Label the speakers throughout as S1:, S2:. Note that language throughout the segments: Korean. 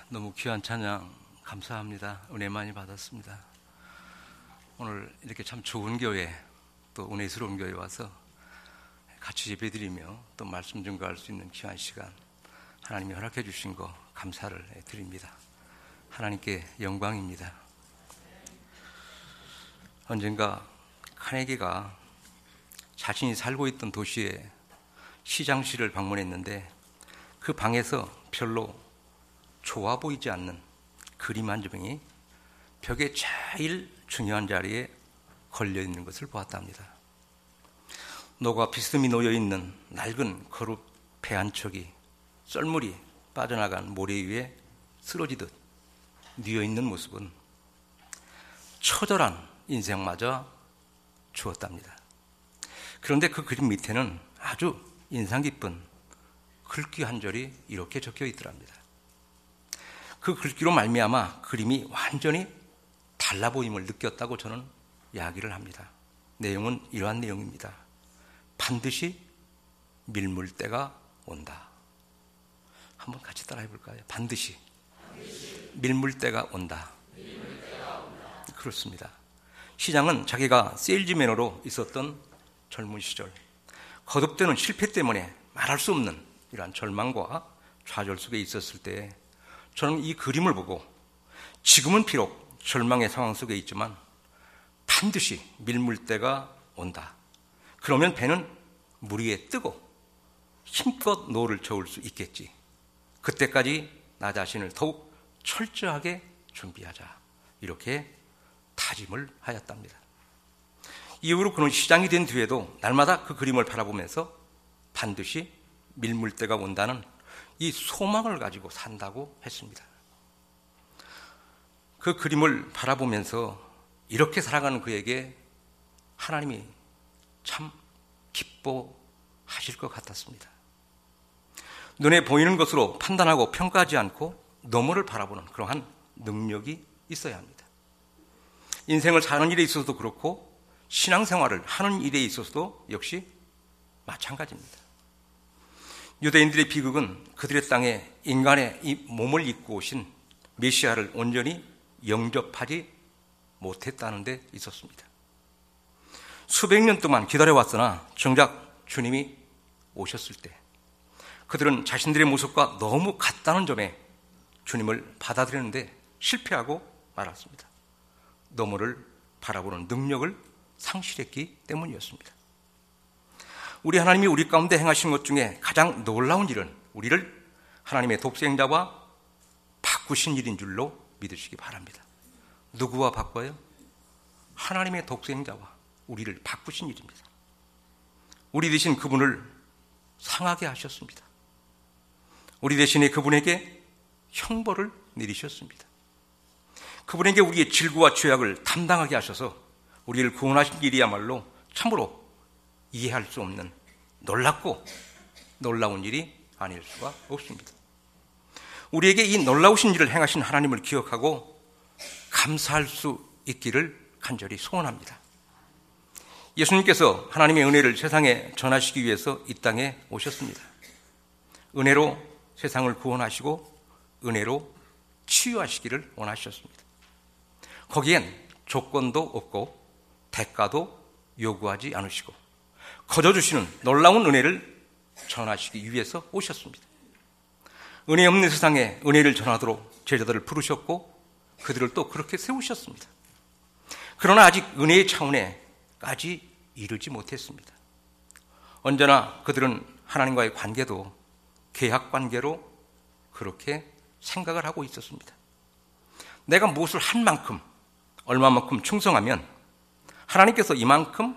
S1: 너무 귀한 찬양 감사합니다. 은혜 많이 받았습니다. 오늘 이렇게 참 좋은 교회, 또 은혜스러운 교회 와서 같이 예배드리며 또 말씀 증거할 수 있는 귀한 시간 하나님이 허락해 주신 거 감사를 드립니다. 하나님께 영광입니다. 언젠가 카네기가 자신이 살고 있던 도시의 시장실을 방문했는데 그 방에서 별로 좋아 보이지 않는 그림 한 점이 벽에 제일 중요한 자리에 걸려 있는 것을 보았답니다. 노가 비스듬히 놓여 있는 낡은 거룩 배 한 척이 썰물이 빠져나간 모래 위에 쓰러지듯 뉘어 있는 모습은 처절한 인생마저 주었답니다. 그런데 그 그림 밑에는 아주 인상 깊은 글귀 한 절이 이렇게 적혀 있더랍니다. 그 글귀로 말미암아 그림이 완전히 달라 보임을 느꼈다고 저는 이야기를 합니다. 내용은 이러한 내용입니다. 반드시 밀물 때가 온다. 한번 같이 따라해 볼까요? 반드시 밀물 때가 온다. 그렇습니다. 시장은 자기가 세일즈매너로 있었던 젊은 시절, 거듭되는 실패 때문에 말할 수 없는 이러한 절망과 좌절 속에 있었을 때 저는 이 그림을 보고 지금은 비록 절망의 상황 속에 있지만 반드시 밀물 때가 온다. 그러면 배는 물 위에 뜨고 힘껏 노를 저을 수 있겠지. 그때까지 나 자신을 더욱 철저하게 준비하자. 이렇게 다짐을 하였답니다. 이후로 그는 시장이 된 뒤에도 날마다 그 그림을 바라보면서 반드시 밀물 때가 온다는 이 소망을 가지고 산다고 했습니다. 그 그림을 바라보면서 이렇게 살아가는 그에게 하나님이 참 기뻐하실 것 같았습니다. 눈에 보이는 것으로 판단하고 평가하지 않고 너머를 바라보는 그러한 능력이 있어야 합니다. 인생을 사는 일에 있어서도 그렇고 신앙생활을 하는 일에 있어서도 역시 마찬가지입니다. 유대인들의 비극은 그들의 땅에 인간의 이 몸을 입고 오신 메시아를 온전히 영접하지 못했다는 데 있었습니다. 수백 년 동안 기다려왔으나 정작 주님이 오셨을 때 그들은 자신들의 모습과 너무 같다는 점에 주님을 받아들이는데 실패하고 말았습니다. 너머를 바라보는 능력을 상실했기 때문이었습니다. 우리 하나님이 우리 가운데 행하신 것 중에 가장 놀라운 일은 우리를 하나님의 독생자와 바꾸신 일인 줄로 믿으시기 바랍니다. 누구와 바꿔요? 하나님의 독생자와 우리를 바꾸신 일입니다. 우리 대신 그분을 상하게 하셨습니다. 우리 대신에 그분에게 형벌을 내리셨습니다. 그분에게 우리의 질구와 죄악을 담당하게 하셔서 우리를 구원하신 일이야말로 참으로 이해할 수 없는 놀랍고 놀라운 일이 아닐 수가 없습니다. 우리에게 이 놀라우신 일을 행하신 하나님을 기억하고 감사할 수 있기를 간절히 소원합니다. 예수님께서 하나님의 은혜를 세상에 전하시기 위해서 이 땅에 오셨습니다. 은혜로 세상을 구원하시고 은혜로 치유하시기를 원하셨습니다. 거기엔 조건도 없고 대가도 요구하지 않으시고 거저주시는 놀라운 은혜를 전하시기 위해서 오셨습니다. 은혜 없는 세상에 은혜를 전하도록 제자들을 부르셨고 그들을 또 그렇게 세우셨습니다. 그러나 아직 은혜의 차원에까지 이르지 못했습니다. 언제나 그들은 하나님과의 관계도 계약 관계로 그렇게 생각을 하고 있었습니다. 내가 무엇을 한 만큼 얼마만큼 충성하면 하나님께서 이만큼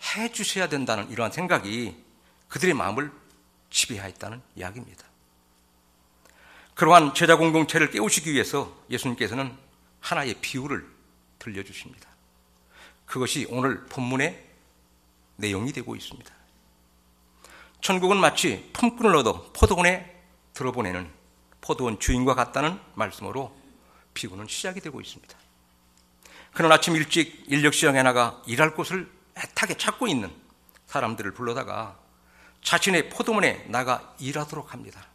S1: 해 주셔야 된다는 이러한 생각이 그들의 마음을 지배하였다는 이야기입니다. 그러한 제자 공동체를 깨우시기 위해서 예수님께서는 하나의 비유를 들려주십니다. 그것이 오늘 본문의 내용이 되고 있습니다. 천국은 마치 품꾼을 얻어 포도원에 들어보내는 포도원 주인과 같다는 말씀으로 비유는 시작이 되고 있습니다. 그는 아침 일찍 인력 시장에 나가 일할 곳을 애타게 찾고 있는 사람들을 불러다가 자신의 포도원에 나가 일하도록 합니다.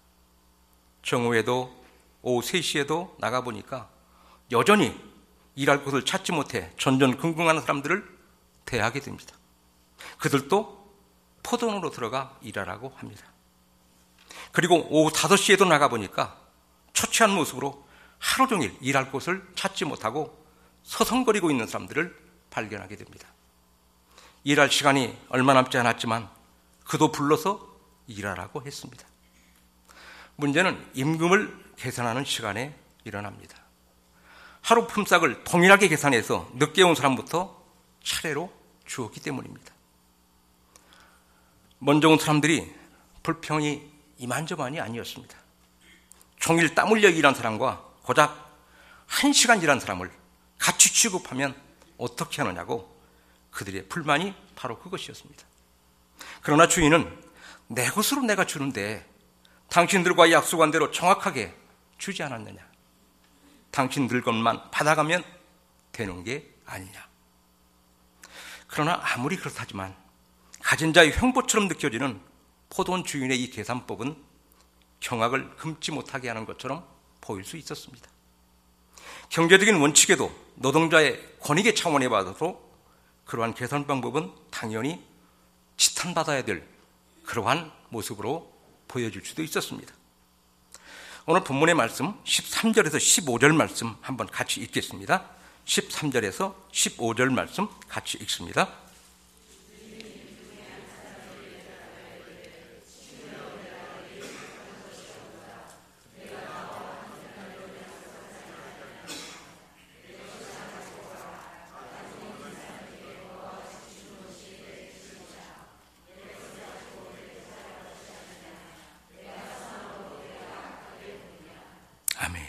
S1: 정오에도 오후 3시에도 나가보니까 여전히 일할 곳을 찾지 못해 전전긍긍하는 사람들을 대하게 됩니다. 그들도 포도원으로 들어가 일하라고 합니다. 그리고 오후 5시에도 나가보니까 초췌한 모습으로 하루 종일 일할 곳을 찾지 못하고 서성거리고 있는 사람들을 발견하게 됩니다. 일할 시간이 얼마 남지 않았지만 그도 불러서 일하라고 했습니다. 문제는 임금을 계산하는 시간에 일어납니다. 하루 품삯을 동일하게 계산해서 늦게 온 사람부터 차례로 주었기 때문입니다. 먼저 온 사람들이 불평이 이만저만이 아니었습니다. 종일 땀 흘려 일한 사람과 고작 1시간 일한 사람을 같이 취급하면 어떻게 하느냐고 그들의 불만이 바로 그것이었습니다. 그러나 주인은 내 것으로 내가 주는데 당신들과 약속한 대로 정확하게 주지 않았느냐? 당신들 것만 받아가면 되는 게 아니냐? 그러나 아무리 그렇다지만 가진 자의 횡보처럼 느껴지는 포도원 주인의 이 계산법은 경악을 금치 못하게 하는 것처럼 보일 수 있었습니다. 경제적인 원칙에도 노동자의 권익의 차원에 봐도 그러한 계산 방법은 당연히 지탄받아야 될 그러한 모습으로 보여질 수도 있었습니다. 오늘 본문의 말씀 13절에서 15절 말씀 한번 같이 읽겠습니다. 13절에서 15절 말씀 같이 읽습니다. 아멘.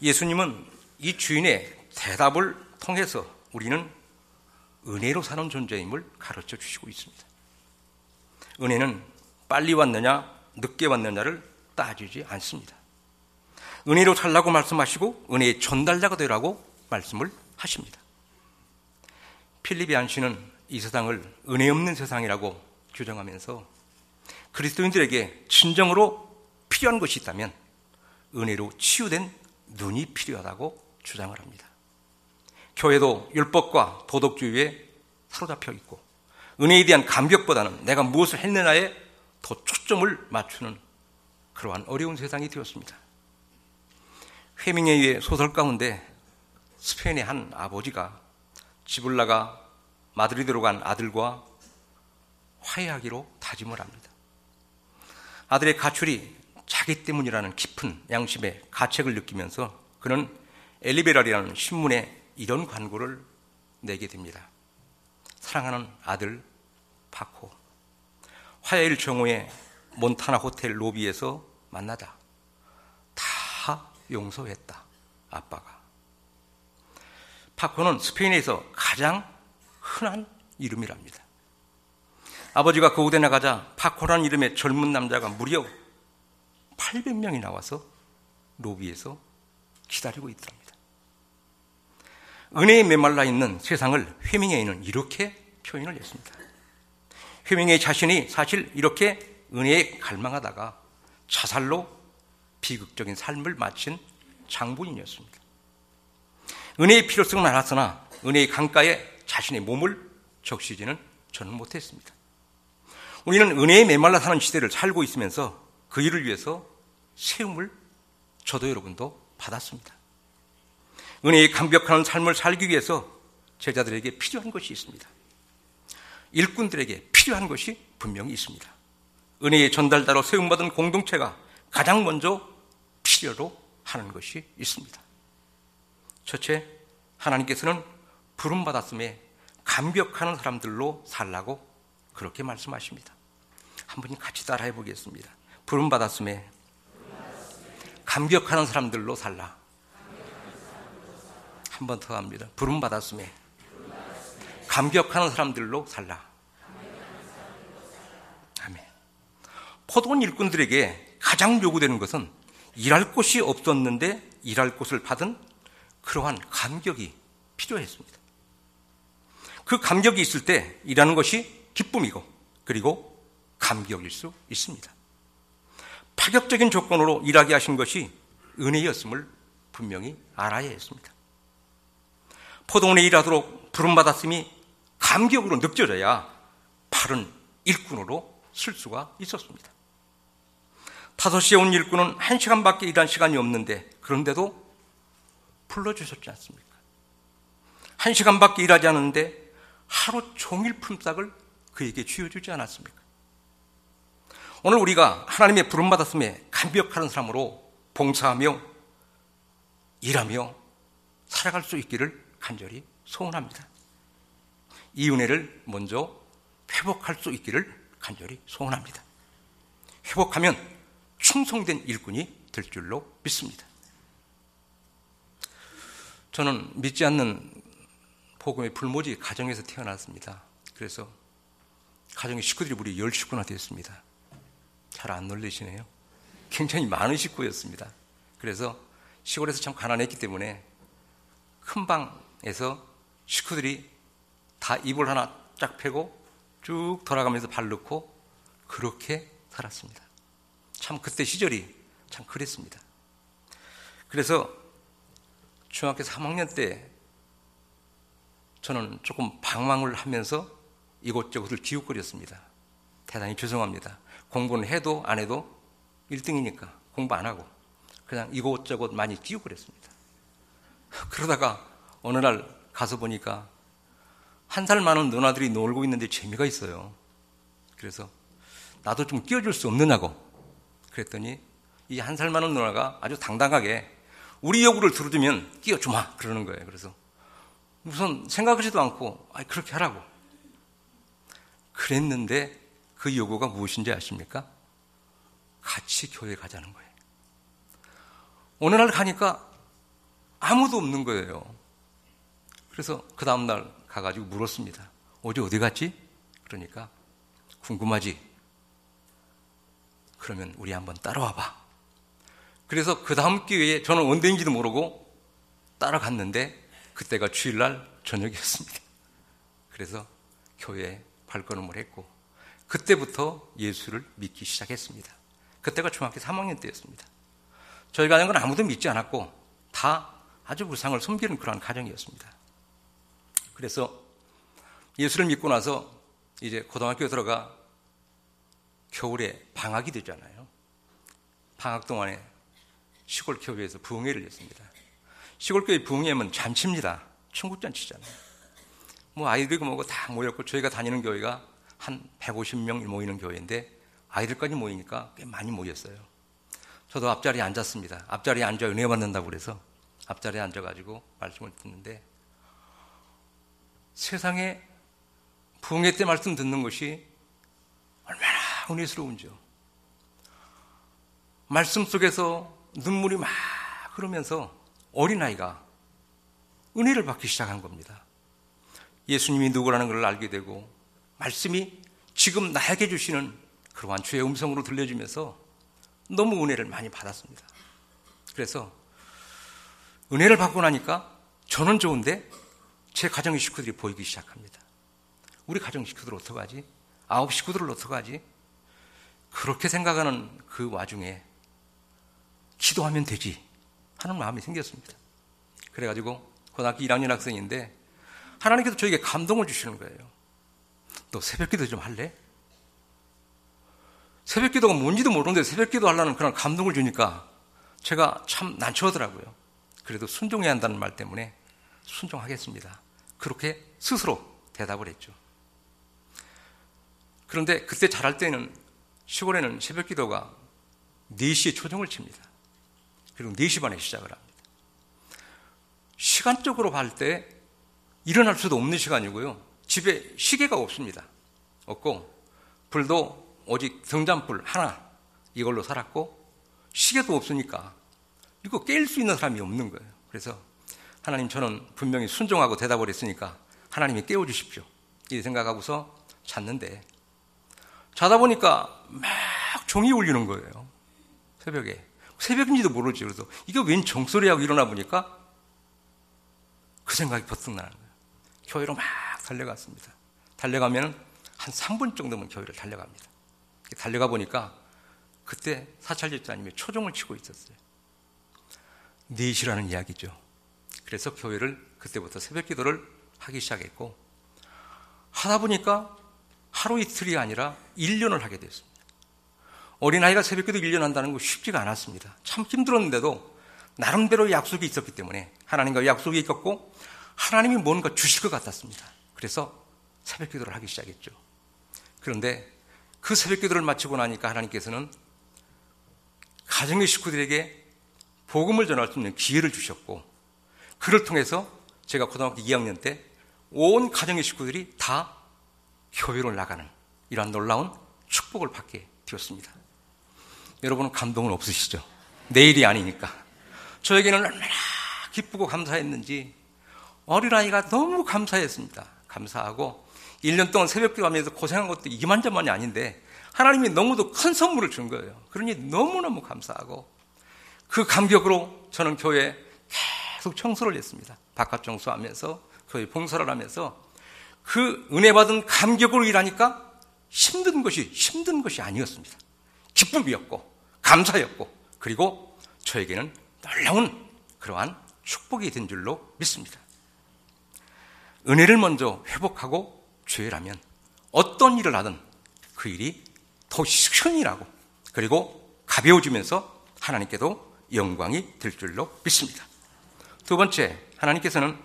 S1: 예수님은 이 주인의 대답을 통해서 우리는 은혜로 사는 존재임을 가르쳐 주시고 있습니다. 은혜는 빨리 왔느냐 늦게 왔느냐를 따지지 않습니다. 은혜로 살라고 말씀하시고 은혜의 전달자가 되라고 말씀을 하십니다. 필립 얀시는 이 세상을 은혜 없는 세상이라고 규정하면서 그리스도인들에게 진정으로 필요한 것이 있다면 은혜로 치유된 눈이 필요하다고 주장을 합니다. 교회도 율법과 도덕주의에 사로잡혀 있고 은혜에 대한 감격보다는 내가 무엇을 했느냐에 더 초점을 맞추는 그러한 어려운 세상이 되었습니다. 헤밍웨이의 소설 가운데 스페인의 한 아버지가 집을 나가 마드리드로 간 아들과 화해하기로 다짐을 합니다. 아들의 가출이 자기 때문이라는 깊은 양심의 가책을 느끼면서 그는 엘리베랄이라는 신문에 이런 광고를 내게 됩니다. 사랑하는 아들 파코, 화요일 정오에 몬타나 호텔 로비에서 만나다. 다 용서했다, 아빠가. 파코는 스페인에서 가장 흔한 이름이랍니다. 아버지가 고국에 나가자 파코라는 이름의 젊은 남자가 무려 800명이 나와서 로비에서 기다리고 있더랍니다. 은혜에 메말라 있는 세상을 헤밍웨이는 이렇게 표현을 했습니다. 헤밍웨이 자신이 사실 이렇게 은혜에 갈망하다가 자살로 비극적인 삶을 마친 장본인이었습니다. 은혜의 필요성은 알았으나 은혜의 강가에 자신의 몸을 적시지는 저는 못했습니다. 우리는 은혜에 메말라 사는 시대를 살고 있으면서 그 일을 위해서 세움을 저도 여러분도 받았습니다. 은혜에 감격하는 삶을 살기 위해서 제자들에게 필요한 것이 있습니다. 일꾼들에게 필요한 것이 분명히 있습니다. 은혜의 전달자로 세움받은 공동체가 가장 먼저 필요로 하는 것이 있습니다. 첫째, 하나님께서는 부름받았음에 감격하는 사람들로 살라고 그렇게 말씀하십니다. 한번 같이 따라해 보겠습니다. 부름받았음에 감격하는 사람들로 살라. 한 번 더 합니다. 부름받았음에 감격하는 사람들로 살라. 아멘. 포도원 일꾼들에게 가장 요구되는 것은 일할 곳이 없었는데 일할 곳을 받은 그러한 감격이 필요했습니다. 그 감격이 있을 때 일하는 것이 기쁨이고 그리고 감격일 수 있습니다. 파격적인 조건으로 일하게 하신 것이 은혜였음을 분명히 알아야 했습니다. 포도원에 일하도록 부름받았음이 감격으로 느껴져야 바른 일꾼으로 쓸 수가 있었습니다. 5시에 온 일꾼은 1시간밖에 일한 시간이 없는데 그런데도 불러주셨지 않습니까? 1시간밖에 일하지 않았는데 하루 종일 품삯을 그에게 쥐어주지 않았습니까? 오늘 우리가 하나님의 부름받았음에 감격하는 사람으로 봉사하며 일하며 살아갈 수 있기를 간절히 소원합니다. 이 은혜를 먼저 회복할 수 있기를 간절히 소원합니다. 회복하면 충성된 일꾼이 될 줄로 믿습니다. 저는 믿지 않는 복음의 불모지 가정에서 태어났습니다. 그래서 가정의 식구들이 무려 10식구나 되었습니다. 잘 안 놀리시네요. 굉장히 많은 식구였습니다. 그래서 시골에서 참 가난했기 때문에 큰 방에서 식구들이 다 이불 하나 쫙 펴고 쭉 돌아가면서 발 넣고 그렇게 살았습니다. 참 그때 시절이 참 그랬습니다. 그래서 중학교 3학년 때 저는 조금 방황을 하면서 이곳저곳을 기웃거렸습니다. 대단히 죄송합니다. 공부는 해도 안 해도 1등이니까 공부 안 하고 그냥 이곳저곳 많이 기웃거렸습니다. 그러다가 어느 날 가서 보니까 1살 많은 누나들이 놀고 있는데 재미가 있어요. 그래서 나도 좀 끼워줄 수 없느냐고 그랬더니 이 1살 많은 누나가 아주 당당하게 우리 요구를 들어주면 끼워주마 그러는 거예요. 그래서 우선 생각하지도 않고 그렇게 하라고 그랬는데 그 요구가 무엇인지 아십니까? 같이 교회 가자는 거예요. 어느 날 가니까 아무도 없는 거예요. 그래서 그 다음날 가가지고 물었습니다. 어디 갔지? 그러니까 궁금하지? 그러면 우리 한번 따라와봐. 그래서 그 다음 기회에 저는 언제인지도 모르고 따라갔는데 그때가 주일날 저녁이었습니다. 그래서 교회에 발걸음을 했고 그때부터 예수를 믿기 시작했습니다. 그때가 중학교 3학년 때였습니다. 저희 가정은 아무도 믿지 않았고 다 아주 우상을 섬기는 그러한 가정이었습니다. 그래서 예수를 믿고 나서 이제 고등학교에 들어가 겨울에 방학이 되잖아요. 방학 동안에 시골 교회에서 부흥회를 했습니다. 시골 교회 부흥회면 잔치입니다. 천국잔치잖아요. 아이들이고 뭐고 다 모였고 저희가 다니는 교회가 한 150명 모이는 교회인데 아이들까지 모이니까 꽤 많이 모였어요. 저도 앞자리에 앉았습니다. 앞자리에 앉아 은혜 받는다고 그래서 앞자리에 앉아가지고 말씀을 듣는데 세상에 부흥회 때 말씀 듣는 것이 얼마나 은혜스러운지요. 말씀 속에서 눈물이 막 흐르면서 어린아이가 은혜를 받기 시작한 겁니다. 예수님이 누구라는 걸 알게 되고 말씀이 지금 나에게 주시는 그러한 주의 음성으로 들려주면서 너무 은혜를 많이 받았습니다. 그래서 은혜를 받고 나니까 저는 좋은데 제 가정의 식구들이 보이기 시작합니다. 우리 가정 식구들 어떡하지? 9 식구들을 어떡하지? 그렇게 생각하는 그 와중에 기도하면 되지 하는 마음이 생겼습니다. 그래가지고 고등학교 1학년 학생인데 하나님께서 저에게 감동을 주시는 거예요. 너 새벽기도 좀 할래? 새벽기도가 뭔지도 모르는데 새벽기도 하려는 그런 감동을 주니까 제가 참 난처하더라고요. 그래도 순종해야 한다는 말 때문에 순종하겠습니다. 그렇게 스스로 대답을 했죠. 그런데 그때 잘할 때는 시골에는 새벽기도가 4시에 초정을 칩니다. 그리고 4시 반에 시작을 합니다. 시간적으로 봤을 때 일어날 수도 없는 시간이고요. 집에 시계가 없습니다. 없고 불도 오직 등잔불 하나 이걸로 살았고 시계도 없으니까 이거 깰 수 있는 사람이 없는 거예요. 그래서 하나님 저는 분명히 순종하고 대답을 했으니까 하나님이 깨워주십시오. 이 생각하고서 잤는데 자다 보니까 막 종이 울리는 거예요. 새벽에. 새벽인지도 모르지. 그래서 이게 웬 종소리하고 일어나 보니까 그 생각이 버뜩 나는 거예요. 교회로 막 달려갔습니다. 달려가면 한 3분 정도면 교회를 달려갑니다. 달려가 보니까 그때 사찰 집사님이 초종을 치고 있었어요. 4시라는 이야기죠. 그래서 교회를 그때부터 새벽 기도를 하기 시작했고, 하다 보니까 하루 이틀이 아니라 1년을 하게 됐습니다. 어린아이가 새벽 기도 1년 한다는 거 쉽지가 않았습니다. 참 힘들었는데도 나름대로 약속이 있었기 때문에 하나님과 약속이 있었고 하나님이 뭔가 주실 것 같았습니다. 그래서 새벽 기도를 하기 시작했죠. 그런데 그 새벽 기도를 마치고 나니까 하나님께서는 가정의 식구들에게 복음을 전할 수 있는 기회를 주셨고, 그를 통해서 제가 고등학교 2학년 때 온 가정의 식구들이 다 교회로 나가는 이러한 놀라운 축복을 받게 되었습니다. 여러분은 감동은 없으시죠? 내일이 아니니까. 저에게는 얼마나 기쁘고 감사했는지 어린아이가 너무 감사했습니다. 감사하고 1년 동안 새벽기도 하면서 고생한 것도 이만저만이 아닌데 하나님이 너무도 큰 선물을 준 거예요. 그러니 너무너무 감사하고, 그 감격으로 저는 교회에 계속 청소를 했습니다. 바깥 청소하면서 교회 봉사를 하면서 그 은혜 받은 감격으로 일하니까 힘든 것이 아니었습니다. 기쁨이었고 감사였고, 그리고 저에게는 놀라운 그러한 축복이 된 줄로 믿습니다. 은혜를 먼저 회복하고 죄라면 어떤 일을 하든 그 일이 더 쉬운 일하고, 그리고 가벼워지면서 하나님께도 영광이 될 줄로 믿습니다. 두 번째, 하나님께서는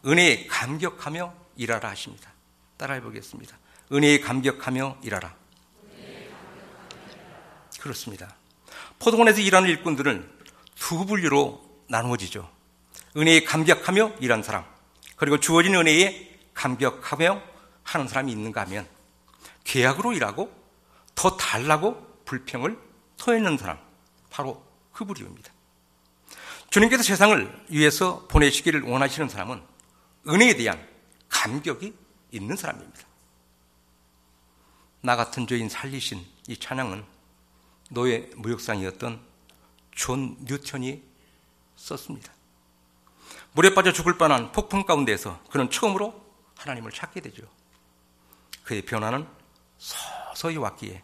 S1: 은혜에 감격하며 일하라 하십니다. 따라해 보겠습니다. 은혜에 감격하며 일하라. 그렇습니다. 포도원에서 일하는 일꾼들은 두 분류로 나누어지죠. 은혜에 감격하며 일하는 사람, 그리고 주어진 은혜에 감격하며 하는 사람이 있는가 하면 계약으로 일하고 더 달라고 불평을 토해내는 사람, 바로 그 부류입니다. 주님께서 세상을 위해서 보내시기를 원하시는 사람은 은혜에 대한 감격이 있는 사람입니다. 나 같은 죄인 살리신 이 찬양은 노예 무역상이었던 존 뉴턴이 썼습니다. 물에 빠져 죽을 뻔한 폭풍 가운데에서 그는 처음으로 하나님을 찾게 되죠. 그의 변화는 서서히 왔기에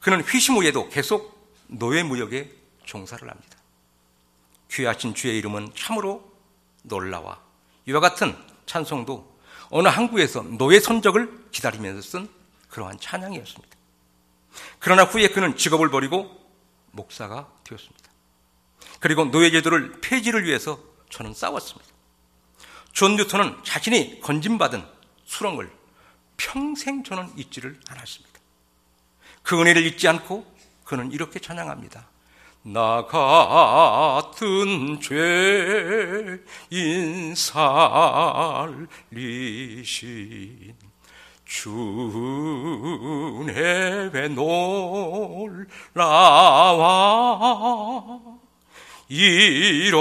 S1: 그는 회심 후에도 계속 노예 무역에 종사를 합니다. 귀하신 주의 이름은 참으로 놀라와, 이와 같은 찬송도 어느 항구에서 노예 선적을 기다리면서 쓴 그러한 찬양이었습니다. 그러나 후에 그는 직업을 버리고 목사가 되었습니다. 그리고 노예 제도를 폐지를 위해서 저는 싸웠습니다. 존 뉴턴은 자신이 건진받은 수렁을 평생 저는 잊지를 않았습니다. 그 은혜를 잊지 않고 그는 이렇게 찬양합니다. 나 같은 죄인 살리신 주님의 놀라와 잃었던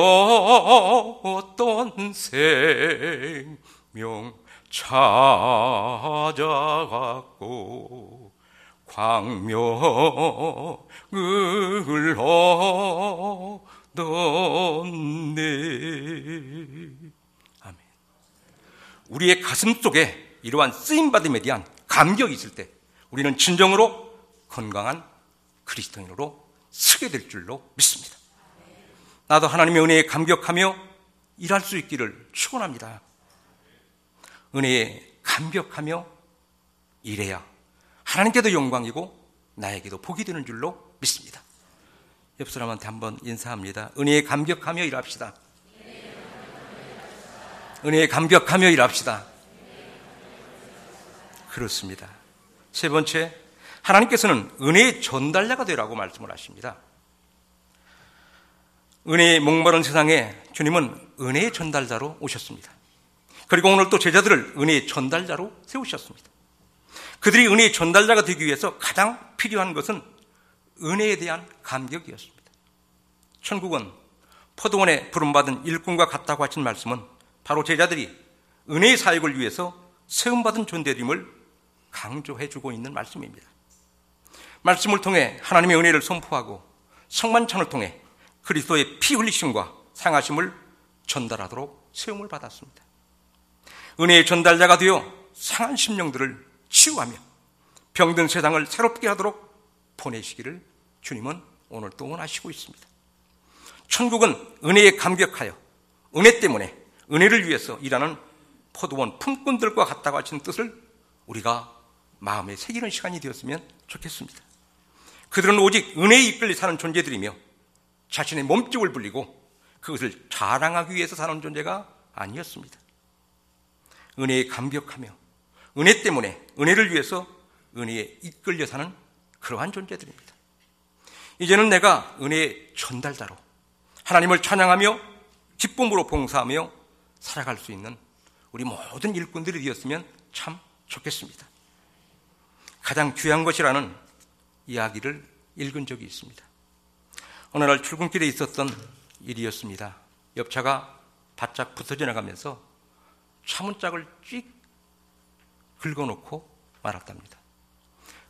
S1: 생명 찾아갔고 광명을 얻었네. 아멘. 우리의 가슴 속에 이러한 쓰임받음에 대한 감격이 있을 때 우리는 진정으로 건강한 그리스도인으로 서게 될 줄로 믿습니다. 나도 하나님의 은혜에 감격하며 일할 수 있기를 축원합니다. 은혜에 감격하며 일해야 하나님께도 영광이고 나에게도 복이 되는 줄로 믿습니다. 옆 사람한테 한번 인사합니다. 은혜에 감격하며 일합시다. 은혜에 감격하며 일합시다. 그렇습니다. 세 번째, 하나님께서는 은혜의 전달자가 되라고 말씀을 하십니다. 은혜의 목마른 세상에 주님은 은혜의 전달자로 오셨습니다. 그리고 오늘 또 제자들을 은혜의 전달자로 세우셨습니다. 그들이 은혜의 전달자가 되기 위해서 가장 필요한 것은 은혜에 대한 감격이었습니다. 천국은 포도원에 부름받은 일꾼과 같다고 하신 말씀은 바로 제자들이 은혜의 사역을 위해서 세움받은 존재임을 강조해주고 있는 말씀입니다. 말씀을 통해 하나님의 은혜를 선포하고 성만찬을 통해 그리스도의 피 흘리심과 상하심을 전달하도록 세움을 받았습니다. 은혜의 전달자가 되어 상한 심령들을 치유하며 병든 세상을 새롭게 하도록 보내시기를 주님은 오늘 또 원하시고 있습니다. 천국은 은혜에 감격하여 은혜 때문에 은혜를 위해서 일하는 포도원 품꾼들과 같다고 하시는 뜻을 우리가 마음에 새기는 시간이 되었으면 좋겠습니다. 그들은 오직 은혜에 이끌려 사는 존재들이며 자신의 몸집을 불리고 그것을 자랑하기 위해서 사는 존재가 아니었습니다. 은혜에 감격하며 은혜 때문에 은혜를 위해서 은혜에 이끌려 사는 그러한 존재들입니다. 이제는 내가 은혜의 전달자로 하나님을 찬양하며 기쁨으로 봉사하며 살아갈 수 있는 우리 모든 일꾼들이 되었으면 참 좋겠습니다. 가장 귀한 것이라는 이야기를 읽은 적이 있습니다. 어느 날 출근길에 있었던 일이었습니다. 옆차가 바짝 붙어 지나가면서 차문짝을 쭉 긁어놓고 말았답니다.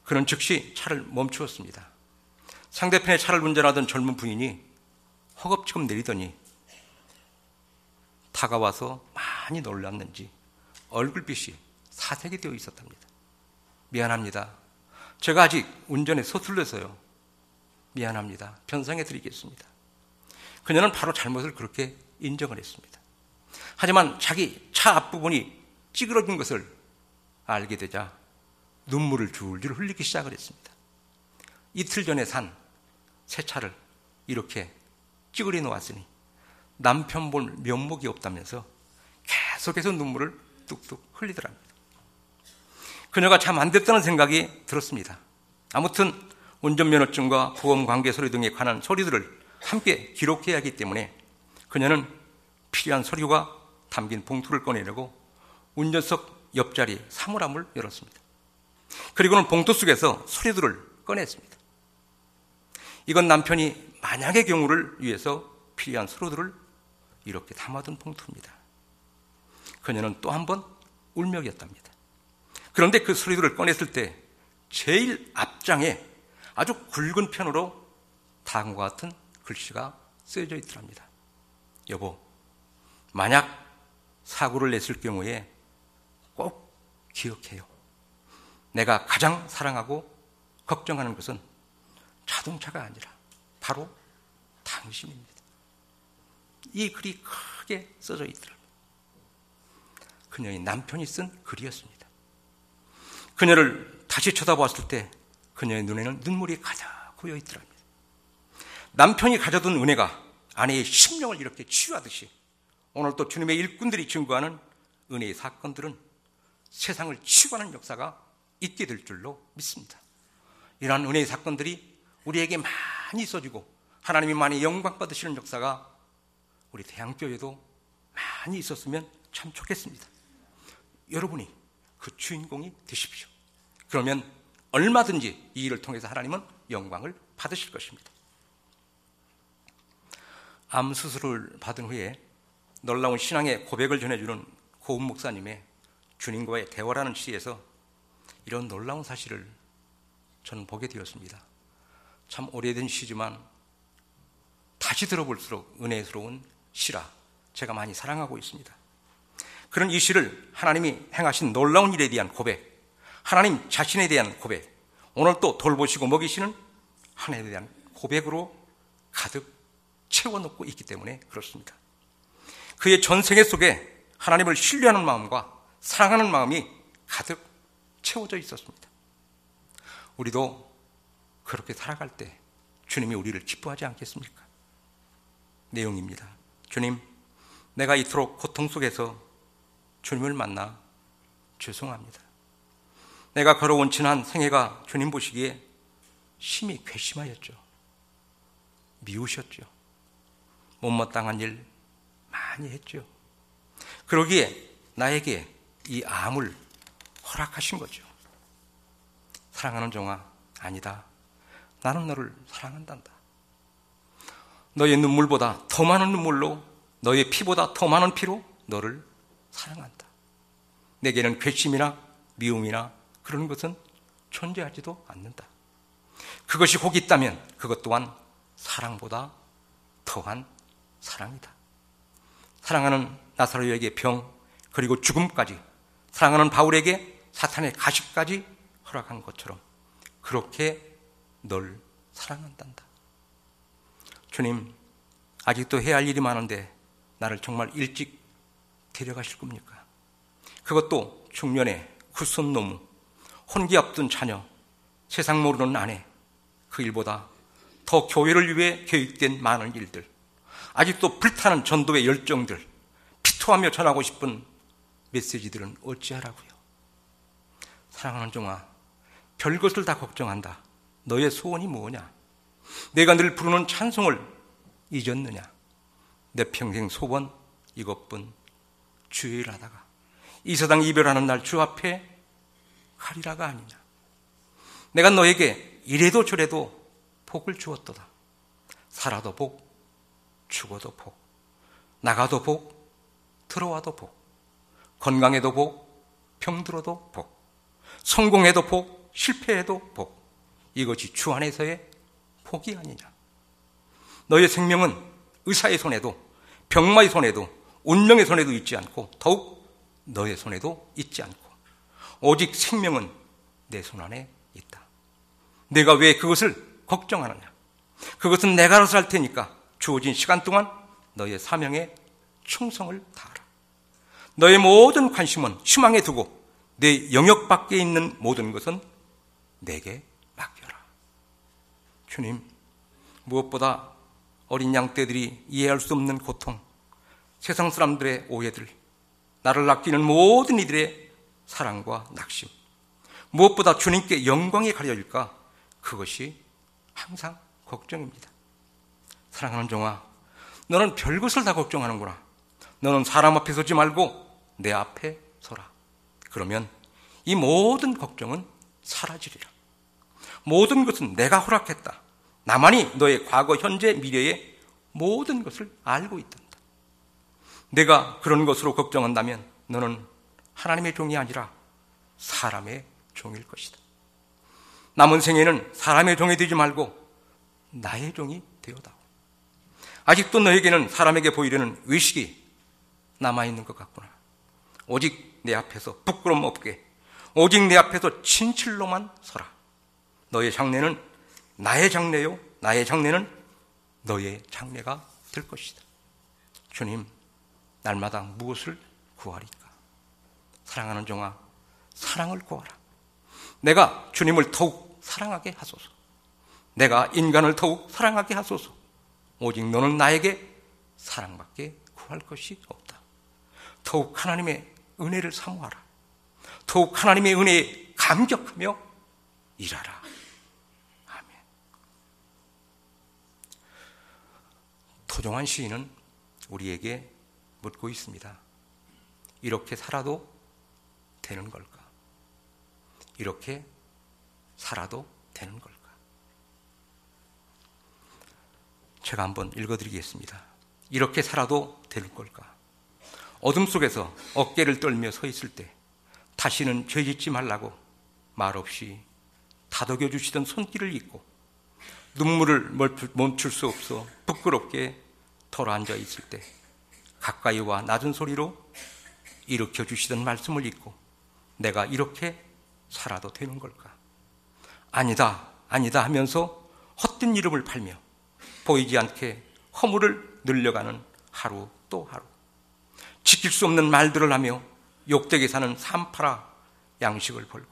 S1: 그는 즉시 차를 멈추었습니다. 상대편의 차를 운전하던 젊은 부인이 허겁지겁 내리더니 다가와서 많이 놀랐는지 얼굴빛이 사색이 되어 있었답니다. 미안합니다. 제가 아직 운전에 서툴러서요. 미안합니다. 변상해 드리겠습니다. 그녀는 바로 잘못을 그렇게 인정을 했습니다. 하지만 자기 차 앞부분이 찌그러진 것을 알게 되자 눈물을 줄줄 흘리기 시작을 했습니다. 이틀 전에 산 새 차를 이렇게 찌그려 놓았으니 남편 볼 면목이 없다면서 계속해서 눈물을 뚝뚝 흘리더랍니다. 그녀가 참 안 됐다는 생각이 들었습니다. 아무튼 운전면허증과 보험관계 서류 등에 관한 서류들을 함께 기록해야 하기 때문에 그녀는 필요한 서류가 담긴 봉투를 꺼내려고 운전석 옆자리 사물함을 열었습니다. 그리고는 봉투 속에서 서류들을 꺼냈습니다. 이건 남편이 만약의 경우를 위해서 필요한 서류들을 이렇게 담아둔 봉투입니다. 그녀는 또 한 번 울먹였답니다. 그런데 그 서류들을 꺼냈을 때 제일 앞장에 아주 굵은 편으로 다음과 같은 글씨가 쓰여져 있더랍니다. 여보, 만약 사고를 냈을 경우에 꼭 기억해요. 내가 가장 사랑하고 걱정하는 것은 자동차가 아니라 바로 당신입니다. 이 글이 크게 써져 있더랍니다. 그녀의 남편이 쓴 글이었습니다. 그녀를 다시 쳐다보았을 때 그녀의 눈에는 눈물이 가득 고여 있더랍니다. 남편이 가져둔 은혜가 아내의 심령을 이렇게 치유하듯이 오늘 또 주님의 일꾼들이 증거하는 은혜의 사건들은 세상을 치유하는 역사가 있게 될 줄로 믿습니다. 이러한 은혜의 사건들이 우리에게 많이 있어지고 하나님이 많이 영광 받으시는 역사가 우리 대양교회도 많이 있었으면 참 좋겠습니다. 여러분이 그 주인공이 되십시오. 그러면 얼마든지 이 일을 통해서 하나님은 영광을 받으실 것입니다. 암 수술을 받은 후에 놀라운 신앙의 고백을 전해주는 고은 목사님의 주님과의 대화라는 시에서 이런 놀라운 사실을 저는 보게 되었습니다. 참 오래된 시지만 다시 들어볼수록 은혜스러운 시라 제가 많이 사랑하고 있습니다. 그런 이 시를 하나님이 행하신 놀라운 일에 대한 고백, 하나님 자신에 대한 고백, 오늘 또 돌보시고 먹이시는 하나님에 대한 고백으로 가득 채워놓고 있기 때문에 그렇습니다. 그의 전생애 속에 하나님을 신뢰하는 마음과 사랑하는 마음이 가득 채워져 있었습니다. 우리도 그렇게 살아갈 때 주님이 우리를 기뻐하지 않겠습니까? 내용입니다. 주님, 내가 이토록 고통 속에서 주님을 만나 죄송합니다. 내가 걸어온 지난 생애가 주님 보시기에 심히 괘씸하였죠. 미우셨죠. 못마땅한 일 많이 했죠. 그러기에 나에게 이 암을 허락하신 거죠. 사랑하는 종아, 아니다. 나는 너를 사랑한단다. 너의 눈물보다 더 많은 눈물로, 너의 피보다 더 많은 피로 너를 사랑한다. 내게는 괘씸이나 미움이나 그런 것은 존재하지도 않는다. 그것이 혹 있다면 그것 또한 사랑보다 더한 사랑이다. 사랑하는 나사로에게 병 그리고 죽음까지, 사랑하는 바울에게 사탄의 가시까지 허락한 것처럼 그렇게 널 사랑한단다. 주님, 아직도 해야 할 일이 많은데 나를 정말 일찍 데려가실 겁니까? 그것도 중년에 굳선 노무, 혼기 앞둔 자녀, 세상 모르는 아내, 그 일보다 더 교회를 위해 계획된 많은 일들, 아직도 불타는 전도의 열정들, 피토하며 전하고 싶은 메시지들은 어찌하라고요? 사랑하는 종아, 별것을 다 걱정한다. 너의 소원이 뭐냐? 내가 늘 부르는 찬송을 잊었느냐? 내 평생 소원 이것뿐. 주의 일 하다가 이 세상 이별하는 날 주 앞에 가리라가 아니냐? 내가 너에게 이래도 저래도 복을 주었도다. 살아도 복, 죽어도 복, 나가도 복, 들어와도 복, 건강해도 복, 병들어도 복, 성공해도 복, 실패해도 복. 이것이 주 안에서의 복이 아니냐? 너의 생명은 의사의 손에도, 병마의 손에도, 운명의 손에도 있지 않고 더욱 너의 손에도 있지 않고 오직 생명은 내 손 안에 있다. 내가 왜 그것을 걱정하느냐? 그것은 내가 알아서 할 테니까 주어진 시간 동안 너의 사명에 충성을 다하라. 너의 모든 관심은 희망에 두고 내 영역 밖에 있는 모든 것은 내게 맡겨라. 주님, 무엇보다 어린 양떼들이 이해할 수 없는 고통, 세상 사람들의 오해들, 나를 아끼는 모든 이들의 사랑과 낙심, 무엇보다 주님께 영광이 가려질까? 그것이 항상 걱정입니다. 사랑하는 종아, 너는 별것을 다 걱정하는구나. 너는 사람 앞에 서지 말고 내 앞에 서라. 그러면 이 모든 걱정은 사라지리라. 모든 것은 내가 허락했다. 나만이 너의 과거, 현재, 미래의 모든 것을 알고 있단다. 내가 그런 것으로 걱정한다면 너는 하나님의 종이 아니라 사람의 종일 것이다. 남은 생에는 사람의 종이 되지 말고 나의 종이 되어다오. 아직도 너에게는 사람에게 보이려는 의식이 남아있는 것 같구나. 오직 내 앞에서 부끄럼 없게, 오직 내 앞에서 진실로만 서라. 너의 장래는 나의 장래요, 나의 장래는 너의 장래가 될 것이다. 주님, 날마다 무엇을 구하리까? 사랑하는 종아, 사랑을 구하라. 내가 주님을 더욱 사랑하게 하소서. 내가 인간을 더욱 사랑하게 하소서. 오직 너는 나에게 사랑밖에 구할 것이 없다. 더욱 하나님의 은혜를 사모하라. 더욱 하나님의 은혜에 감격하며 일하라. 아멘. 토종한 시인은 우리에게 묻고 있습니다. 이렇게 살아도 되는 걸까? 이렇게 살아도 되는 걸까? 제가 한번 읽어드리겠습니다. 이렇게 살아도 되는 걸까? 어둠 속에서 어깨를 떨며 서 있을 때 다시는 죄 짓지 말라고 말없이 다독여 주시던 손길을 잊고 눈물을 멈출 수 없어 부끄럽게 덜어앉아 있을 때 가까이와 낮은 소리로 일으켜 주시던 말씀을 잊고 내가 이렇게 살아도 되는 걸까? 아니다, 아니다 하면서 헛된 이름을 팔며 보이지 않게 허물을 늘려가는 하루 또 하루, 지킬 수 없는 말들을 하며 욕되게 사는 삶 팔아 양식을 벌고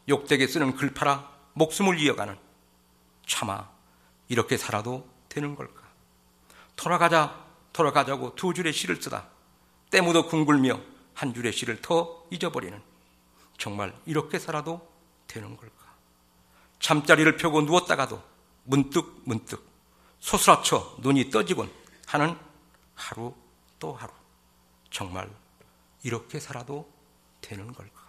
S1: 욕되게 쓰는 글 팔아 목숨을 이어가는, 차마 이렇게 살아도 되는 걸까? 돌아가자고 두 줄의 시를 쓰다 때 묻어 궁굴며 한 줄의 시를 더 잊어버리는, 정말 이렇게 살아도 되는 걸까? 잠자리를 펴고 누웠다가도 문득 소스라쳐 눈이 떠지곤 하는 하루 또 하루, 정말 이렇게 살아도 되는 걸까?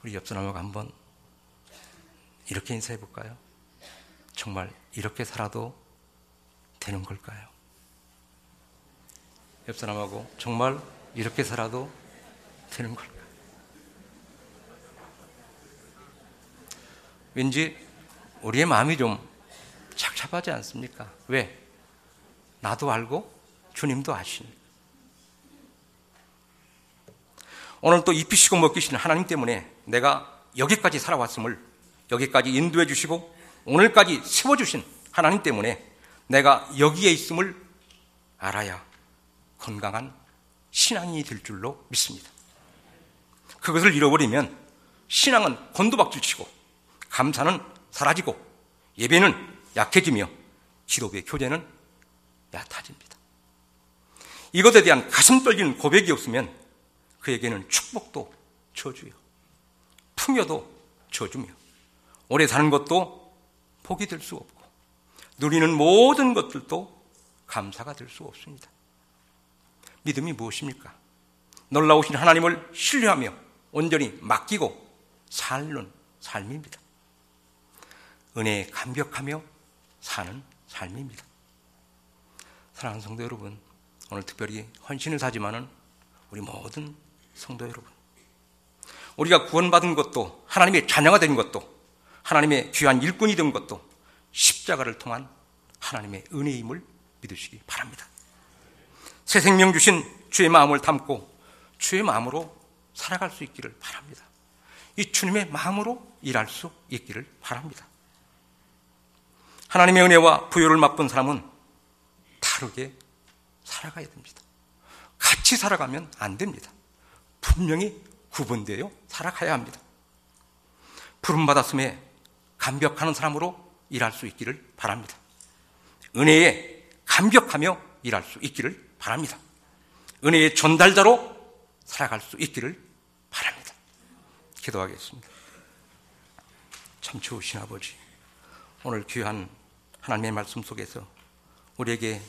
S1: 우리 옆 사람하고 한번 이렇게 인사해 볼까요? 정말 이렇게 살아도 되는 걸까요? 옆 사람하고 정말 이렇게 살아도 되는 걸까요? 왠지 우리의 마음이 좀 착잡하지 않습니까? 왜? 나도 알고 주님도 아시니. 오늘 또 입히시고 먹히시는 하나님 때문에 내가 여기까지 살아왔음을 여기까지 인도해 주시고 오늘까지 세워주신 하나님 때문에 내가 여기에 있음을 알아야 건강한 신앙이 될 줄로 믿습니다. 그것을 잃어버리면 신앙은 곤두박질치고 감사는 사라지고 예배는 약해지며 기도의 교제는 얕아집니다. 이것에 대한 가슴 떨리는 고백이 없으면 그에게는 축복도 저주요, 풍요도 저주며 오래 사는 것도 복이 될 수 없고 누리는 모든 것들도 감사가 될 수 없습니다. 믿음이 무엇입니까? 놀라우신 하나님을 신뢰하며 온전히 맡기고 사는 삶입니다. 은혜에 감격하며 사는 삶입니다. 사랑하는 성도 여러분, 오늘 특별히 헌신을 사지만은 우리 모든 성도 여러분, 우리가 구원받은 것도 하나님의 자녀가 된 것도 하나님의 귀한 일꾼이 된 것도 십자가를 통한 하나님의 은혜임을 믿으시기 바랍니다. 새 생명 주신 주의 마음을 담고 주의 마음으로 살아갈 수 있기를 바랍니다. 이 주님의 마음으로 일할 수 있기를 바랍니다. 하나님의 은혜와 부요를 맛본 사람은 다르게 살아가야 됩니다. 같이 살아가면 안 됩니다. 분명히 구분되어 살아가야 합니다. 부름받았음에 감격하는 사람으로 일할 수 있기를 바랍니다. 은혜에 감격하며 일할 수 있기를 바랍니다. 은혜의 전달자로 살아갈 수 있기를 바랍니다. 기도하겠습니다. 참 좋으신 아버지, 오늘 귀한 하나님의 말씀 속에서 우리에게